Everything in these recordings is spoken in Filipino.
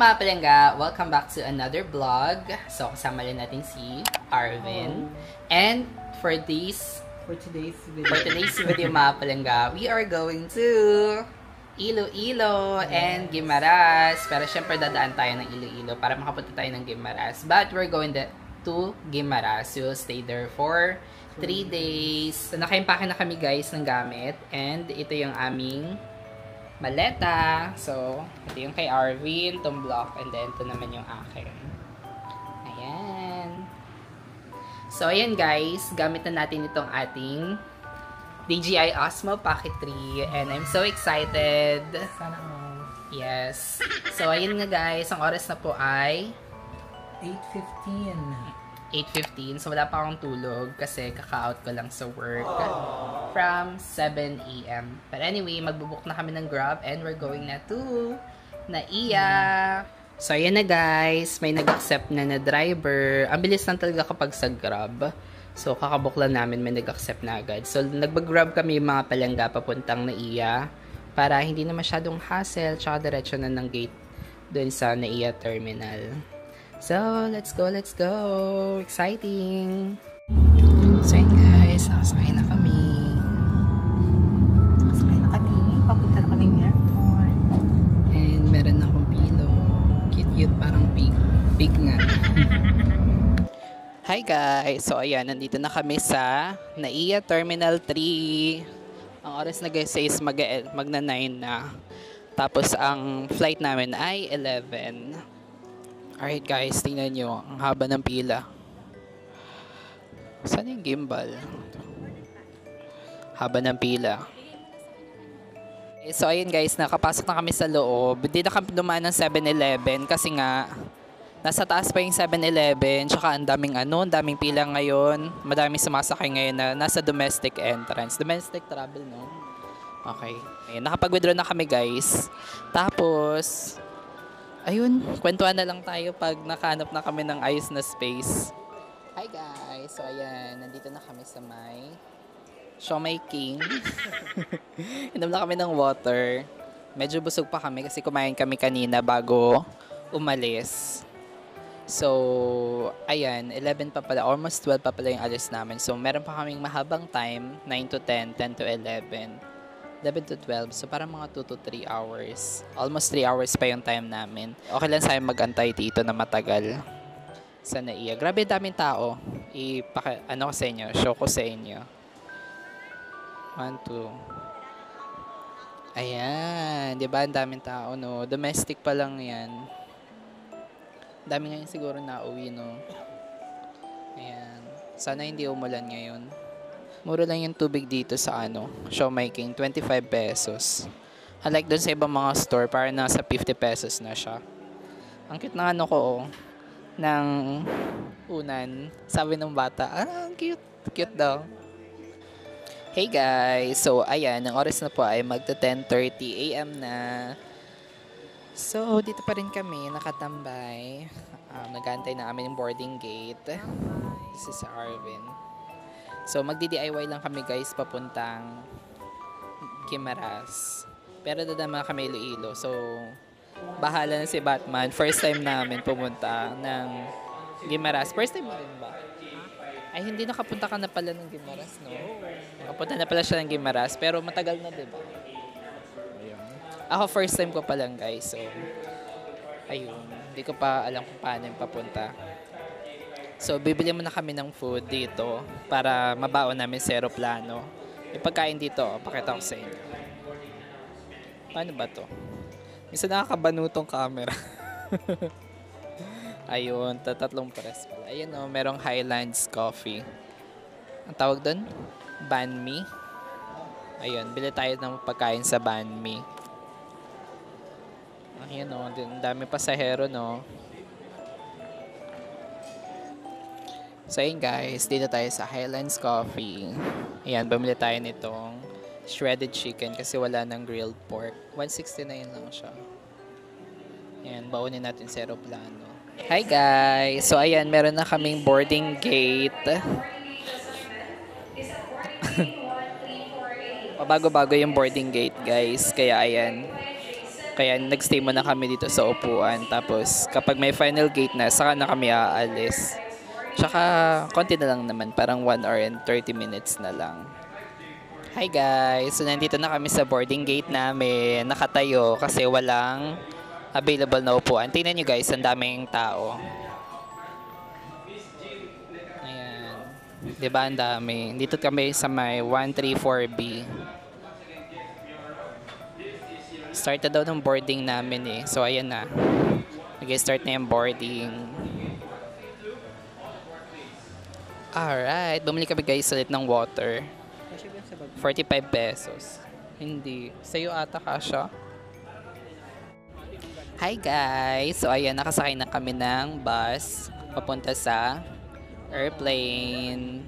mga palangga! Welcome back to another vlog. So, kasama rin natin si Arvin. And for today's video mga palangga, we are going to Iloilo and Guimaras. Pero syempre dadaan tayo ng Iloilo para makapunta tayo ng Guimaras. But we're going to Guimaras. We'll stay there for 3 days. So, nakaimpake na kami guys ng gamit. And ito yung aming maleta. So, ito yung kay Arvin, itong block, and then ito naman yung akin. Ayan. So, ayan guys, gamit na natin itong ating DJI Osmo Pocket 3, and I'm so excited. Sana all. Yes. So, ayan nga guys, ang oras na po ay 8:15. So, wala pa akong tulog kasi kaka-out ko lang sa work from 7 AM. But anyway, magbubook na kami ng Grab and we're going na to Naiya. So, ayan na guys. May nag-accept na driver. Ang bilis lang talaga kapag sa Grab. So, kakabook lang namin, may nag-accept na agad. So, nag-grab kami mga palangga papuntang Naiya para hindi na masyadong hassle tsaka diretso na ng gate dun sa Naiya Terminal. So, let's go, let's go! Exciting! So, yun guys, nakasakay na kami. Papunta na kaming airport. And meron akong pillow. Cute-cute, parang pig. Pig nga. Hi guys! So, ayan, nandito na kami sa Naiya Terminal 3. Ang oras na guys is magna 9 na. Tapos, ang flight namin ay 11. Alright guys, tingnan nyo. Ang haba ng pila. Saan yung gimbal? Haba ng pila. So ayun guys, nakapasok na kami sa loob. Hindi na kami dumaan ng 7-Eleven kasi nga nasa taas pa yung 7-Eleven. Tsaka ang daming pila ngayon. Madaming sumasakay ngayon na nasa domestic entrance. Domestic travel, no? Okay. Ayun, nakapag-withdraw na kami guys. Tapos ayun, kwentuhan na lang tayo pag nakahanap na kami ng ayos na space. Hi guys! So ayan, nandito na kami sa may Siomai King. Inom na kami ng water. Medyo busog pa kami kasi kumain kami kanina bago umalis. So, ayan, 11 pa pala, almost 12 pa pala yung alis namin. So, meron pa kaming mahabang time, 9 to 10, 10 to 11. 11 to 12. So, parang mga 2 to 3 hours. Almost 3 hours pa yung time namin. Okay lang sa amin mag-antay dito na matagal sa Naiya. Grabe daming tao. Ano ko sa inyo? Show ko sa inyo. 1, 2. Ayan. Diba? Ang daming tao, no? Domestic pa lang yan. Dami ngayon siguro na uwi, no? Ayan. Sana hindi umulan ngayon. Mura lang yung tubig dito sa Siomai King, 25 pesos. Unlike doon sa ibang mga store, para nasa 50 pesos na siya. Ang cute na ko, ng unan. Sabi ng bata, ang cute. Cute daw. Hey guys! So, ayan, ang oras na po ay magta 10:30 AM na. So, dito pa rin kami, nakatambay. Nag-aantay na kami ng boarding gate. This is Arvin. So, magdi-DIY lang kami guys papuntang Guimaras. Pero dadama kami Iloilo. So, bahala na si Batman. First time namin pumunta ng Guimaras. First time mo rin ba? Ay, hindi nakapunta ka na pala ng Guimaras, no? Nakapunta na pala siya ng Guimaras. Pero matagal na, diba? Ayun. Ako, first time ko pa lang guys. So, ayun. Hindi ko pa alam kung paano yung papunta. So, bibili muna kami ng food dito para mabaon namin sa aeroplano. Yung pagkain dito, pakita ko sa inyo. Paano ba to? Minsan nakakabano tong camera. Ayun, tatlong press pala. Ayun o, merong Highlands Coffee. Ang tawag doon? Banh Mi. Ayun, bili tayo ng pagkain sa Banh Mi. Ayun o, dami pasahero, no? So, ayun guys, dito tayo sa Highlands Coffee. Ayan, bumili tayo nitong shredded chicken kasi wala ng grilled pork. 169 lang siya. Ayan, baunin natin sa aeroplano. Hi guys! So, ayan, meron na kaming boarding gate. Pabago-bago yung boarding gate guys. Kaya, ayan. Kaya nagstay muna kami dito sa upuan. Tapos kapag may final gate na, saka na kami aalis. Tsaka konti na lang naman, parang 1 hour and 30 minutes na lang. Hi guys! So nandito na kami sa boarding gate namin. Nakatayo kasi walang available na upuan. Tingnan nyo guys, ang daming tao. Ayan. Diba ang dami? Dito kami sa may 134B. Start na daw ng boarding namin eh. So ayan na. Nag-start na yung boarding. Alright. Bumili kami guys ulit ng water. 45 pesos. Hindi. Sa'yo ata kasha. Hi guys! So ayan, nakasakay na kami ng bus papunta sa airplane.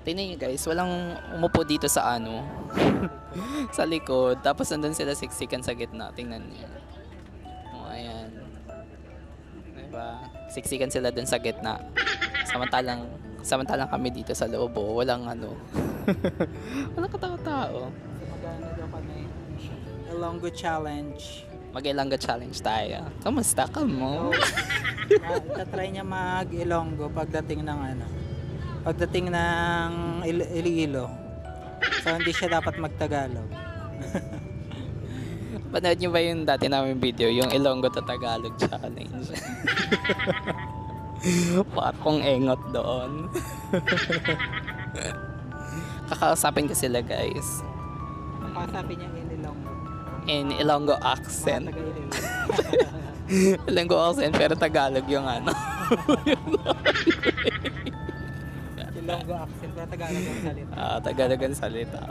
Tingnan nyo guys, walang umupo dito sa ano. Sa likod. Tapos nandun sila siksikan sa gitna. Tingnan nyo. O ayan. Diba? Siksikan sila dun sa gitna. Samantalang kami dito sa loob. Walang ano. Walang katao-tao. Magana daw kami. Ilonggo Challenge. Mag-Ilonggo Challenge tayo. Kamusta ka mo? Tatry niya mag-Ilonggo pagdating ng ano. Pagdating ng Iloilo. So hindi siya dapat magtagalog. Panood niyo ba yung dati namin video? Yung Ilonggo to Tagalog Challenge. Parang engot doon. Kakausapin ko sila guys. Kasabi niya in Ilonggo. In Ilonggo accent. Ilonggo accent pero Tagalog yung ano. Ilonggo accent pero Tagalog ang salita. Tagalog ang salita.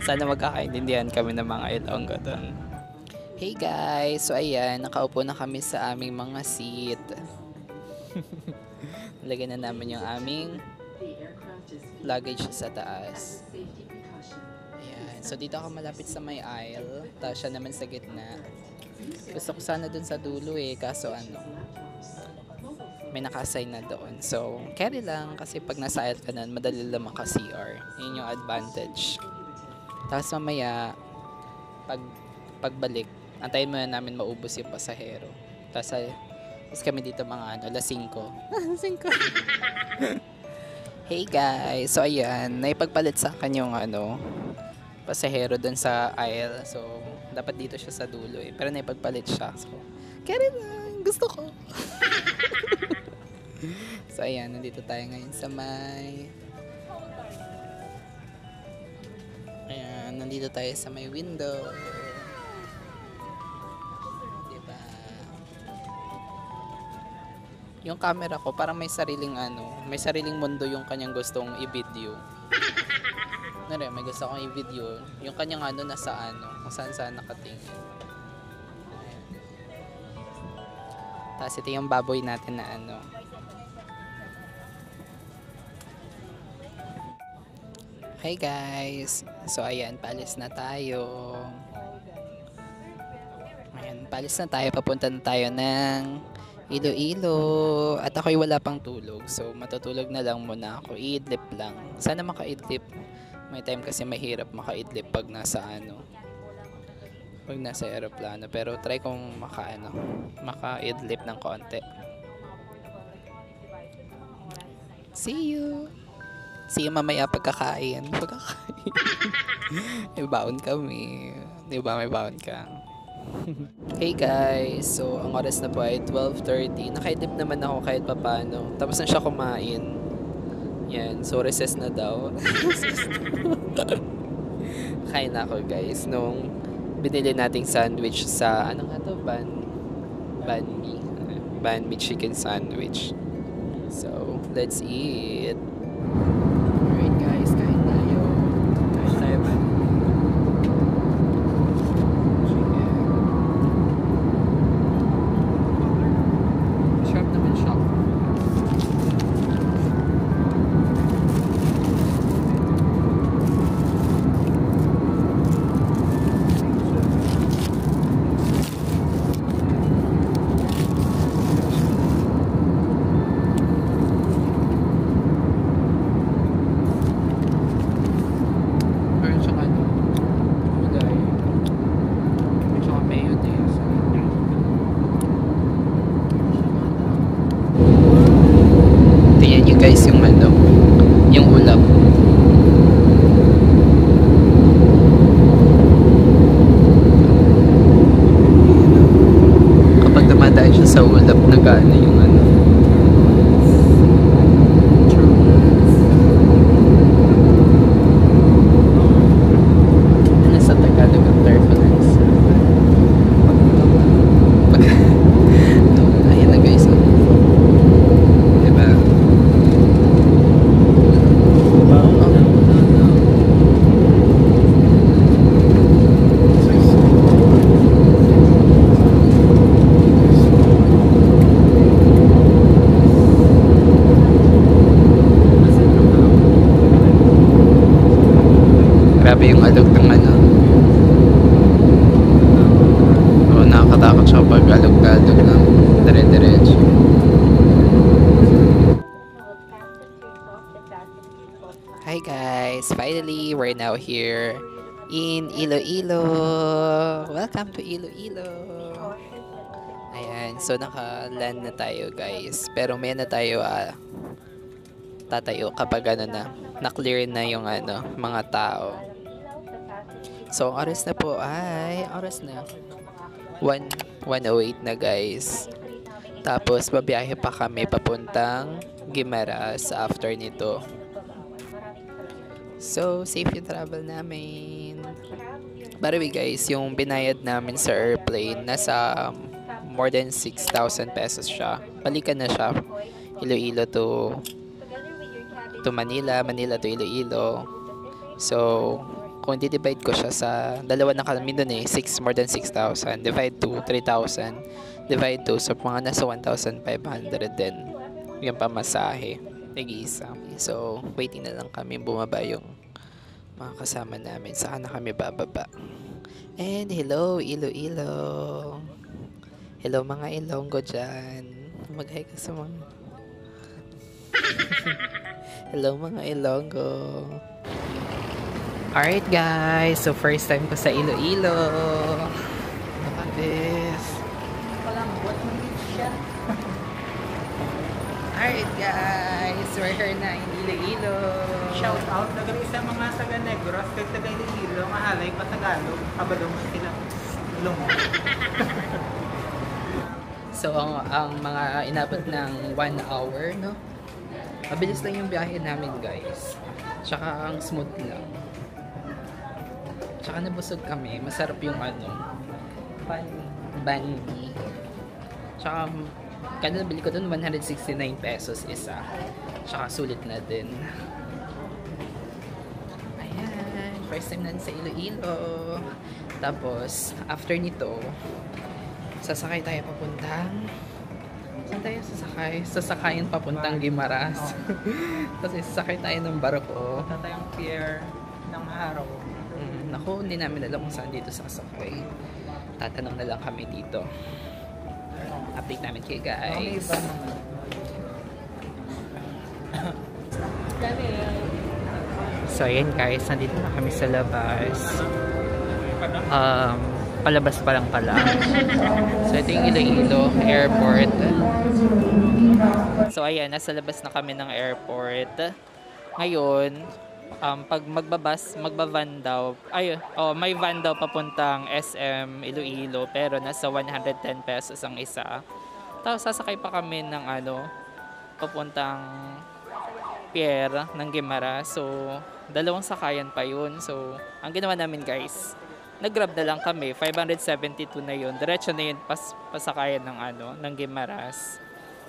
Sana magkakaintindihan kami ng mga Ilonggo doon. Hey guys! So ayan, nakaupo na kami sa aming mga seat. Lagyan na namin yung aming luggage sa taas. Ayan. So dito ako malapit sa may aisle. Tapos siya naman sa gitna. Gusto ko sana dun sa dulo eh. Kaso ano, may naka-assign na doon. So, carry lang. Kasi pag nasa aisle ka na, madali lang maka-CR. Yun yung advantage. Tapos mamaya, pagbalik, antayin mo na namin maubos yung pasahero. Tapos kami dito mga ano, alas 5. Alas 5. Hey guys! So ayan, naipagpalit sa akin yung ano, pasahero dun sa aisle. So, dapat dito siya sa dulo eh. Pero naipagpalit siya. So, carry lang. Gusto ko. So ayan, nandito tayo ngayon sa may... Ayan, nandito tayo sa may window. Diba? Yung camera ko, parang may sariling ano, may sariling mundo yung kanyang gustong i-video. Nari, may gusto akong i-video. Yung kanyang ano, nasa ano, kung saan nakatingin. Ayan. Tapos ito yung baboy natin na ano. Hey guys! So ayan, paalis na tayo. Ayan, paalis na tayo. Papunta na tayo ng Iloilo. At ako'y wala pang tulog. So matutulog na lang muna ako. I-idlip lang. Sana maka-idlip. May time kasi mahirap maka-idlip pag nasa ano. Pag nasa aeroplano. Pero try kong maka-idlip ng konti. See you! See you mamaya pagkakain. May baon kami. Di ba may baon ka? Hey guys! So, ang oras na po ay 12:30. Nakaidlip naman ako kahit papano. Tapos na siya kumain. Yan. So, recess na daw. Kain na ako guys. Nung binili nating sandwich sa, ano nga to? Banh mi chicken sandwich. So, let's eat. Alright guys, kain tayo. Kain tayo ba? Sharp naman siya. sa ulap na gaano yung ano. Ano sa Tagalog ang turbulence? Ayan na guys. Diba? Grabe yung alog ng ano. Oo, nakakatakot siya pag alog-alog ng dire-diretso. Hi guys! Finally, we're now here in Iloilo. Welcome to Iloilo. Ayan, so naka-land na tayo guys. Pero may na tayo tatayo kapag ano na-clear na yung ano, mga tao. So, ang oras na po ay, oras na 1:08 na guys. Tapos, babiyahe pa kami papuntang Guimaras after nito. So, safe yung travel namin. By the way guys, yung binayad namin sa airplane, nasa more than 6,000 pesos siya. Balikan na siya. Iloilo to Manila, Manila to Iloilo. So, kung di-divide ko siya sa dalawa na kami dun more than 6,000, divide to 3,000, divide to sa mga nasa 1,500 din yung pamasahe, tig-isa. So, waiting na lang kami bumaba yung mga kasama namin, saka na kami bababa. And hello Iloilo, hello mga Ilonggo dyan, mag-hi ka sa mga hello mga Ilonggo. Alright guys, so first time ko sa Iloilo. Look at this. Alright guys, we're here na in Iloilo. Shout out na galing sa mga taga Negros, kahit taga Iloilo, mahalay pa Tagalog, kabalo mo sila. Lungo. So ang mga inabot ng 1 hour, no? Mabilis lang yung biyahe namin guys. Tsaka ang smooth lang. Tsaka nabusog kami. Masarap yung ano, bandi. Tsaka kanina bili ko dun 169 pesos isa. Tsaka sulit na din. Ayan, first time na sa Iloilo. Tapos after nito, sasakay tayo papuntang, saan tayo sasakay? Sasakayan papuntang Guimaras. Kasi sasakay tayo ng barko. Punta tayong pier ng araw. Naku, hindi namin alam kung saan dito sasakay. Tatanong na lang kami dito. Update namin kayo guys. So ayan guys, nandito na kami sa labas. Palabas pa lang pala. So ito yung Iloilo Airport. So ayan, nasa labas na kami ng airport. Ngayon, pag magba-van daw, may van daw papuntang SM Iloilo, pero nasa 110 pesos ang isa. Tapos sasakay pa kami ng papuntang pier ng Guimaras. So, dalawang sakayan pa yun. So, ang ginawa namin guys, nag-grab na lang kami, 572 na yun. Diretso na yun pasakayan ng Guimaras.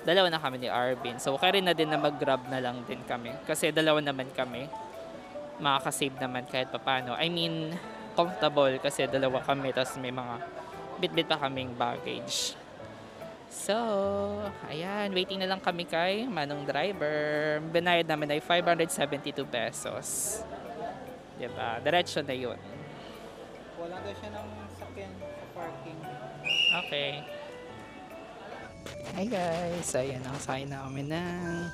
Dalawa na kami ni Arvin. So, kaya rin na din na mag-grab na lang din kami. Kasi dalawa naman kami. Makakasave naman kahit papano. I mean, comfortable kasi dalawa kami. Tapos may mga bit-bit pa kaming baggage. So, ayan. Waiting na lang kami kay Manong driver. Binayad namin ay 572 pesos. Diba? Diretso na yun. Wala daw siya ng sakyan sa parking. Okay. Hi guys. Ayan, nakasakay na kami ng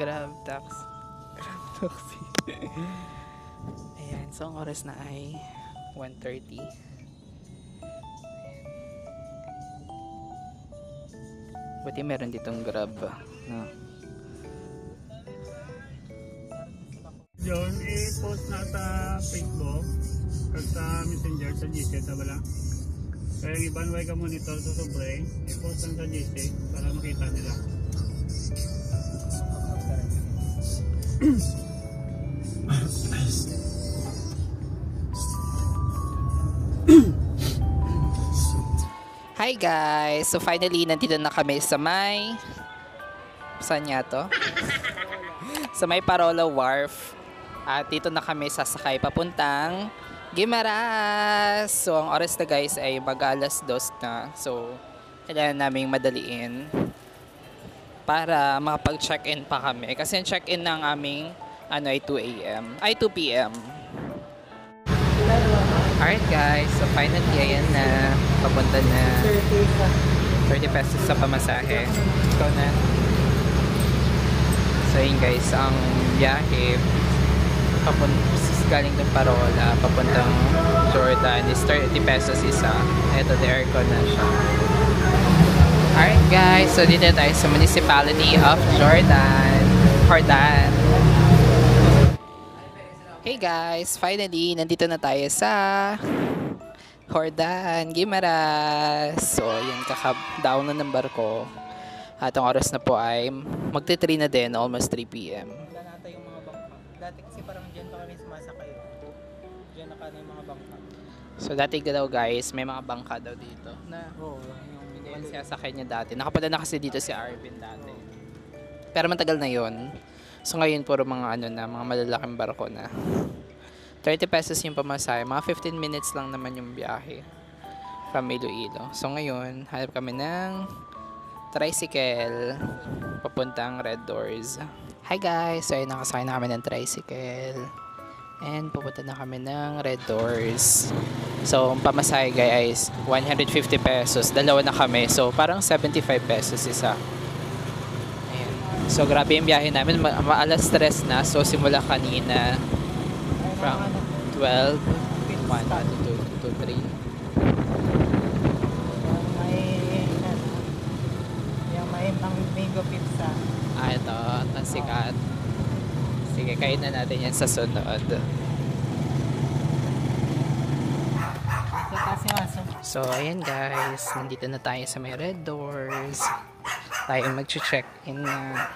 Grab Taxi. Ayan, so ang oras na ay 1:30. Buti meron ditong Grab, no? John, i-post na sa Facebook at sa Messenger, sa GC, wala? Kaya yung ibang ka monitor sa sobre, i-post lang sa GC para makita nila. Hi guys! So finally, nandito na kami sa may... Saan nga to? Sa may Parola Wharf. At dito na kami sasakay papuntang Guimaras. So ang oras na guys ay mag-alas 2 na. So kailangan naming madaliin para makapag-check-in pa kami. Kasi ang check-in ng aming ano ay 2 a.m. Ay 2 p.m. Alright guys, so finally ayan na. Papunta na. 30 pesos sa pamasahe. Ikaw na. So yun guys, ang biyahe galing ng Parola papuntang Jordan is 30 pesos isa. Ito, the aircon na siya. Alright guys, so dito tayo sa Municipality of Jordan. Hey guys, finally nandito na tayo sa Jordan, Guimaras. So yun, kaka-down na ng barko. At ang oras na po ay magti-3 na din, almost 3 p.m. Wala nata yung mga bangka. Dati kasi parang dyan pa kami sumasakay. Dyan na yung mga bangka. So dati daw guys, may mga bangka daw dito na Oo, hindi yun siyasakay niya dati. Nakapada na kasi dito si Arvin dati. Pero matagal na yon. So ngayon puro mga ano na, mga malalaking barko na. 30 pesos yung pamasahe. Mga 15 minutes lang naman yung biyahe from Iloilo. So ngayon, hanap kami ng tricycle papuntang Red Doors. Hi guys! So ayun, nakasakay na kami ng tricycle. And pupunta na kami ng Red Doors. So, ang pamasahe guys, 150 pesos. Dalawa na kami. So, parang 75 pesos isa. Ayan. So, grabe yung biyahe namin. Alas 3 na. So, simula kanina from 12, 1, 2, 3. Yung may mango pizza. Ito. Ang sikat. Sige, kain na natin yan sa sunod. So, ayan guys. Nandito na tayo sa may Red Doors. Tayo mag-check-in na.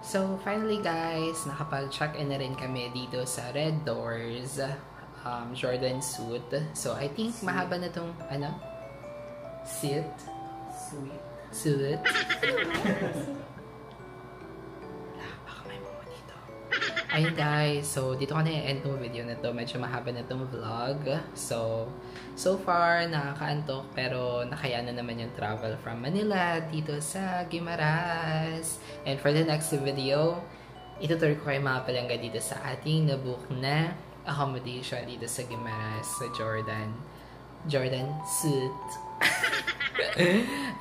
So, finally guys, nakapag-check-in na rin kami dito sa Red Doors. Jordan suit. So, I think mahaba na tong, suit. Ayun guys, so dito ko na i-end tong video na to. Medyo mahaba na tong vlog. So far, nakakaantok pero nakayanan naman yung travel from Manila dito sa Guimaras. And for the next video, itutur ko kayo mga palangga dito sa ating nabook na accommodation dito sa Guimaras, sa Jordan suit.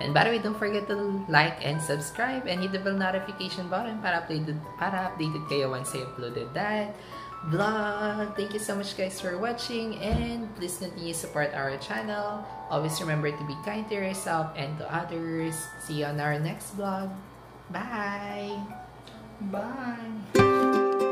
And by the way, don't forget to like and subscribe and hit the bell notification button para updated kayo once I uploaded that vlog. Thank you so much guys for watching, and please continue to support our channel. Always remember to be kind to yourself and to others. See you on our next vlog. Bye! Bye!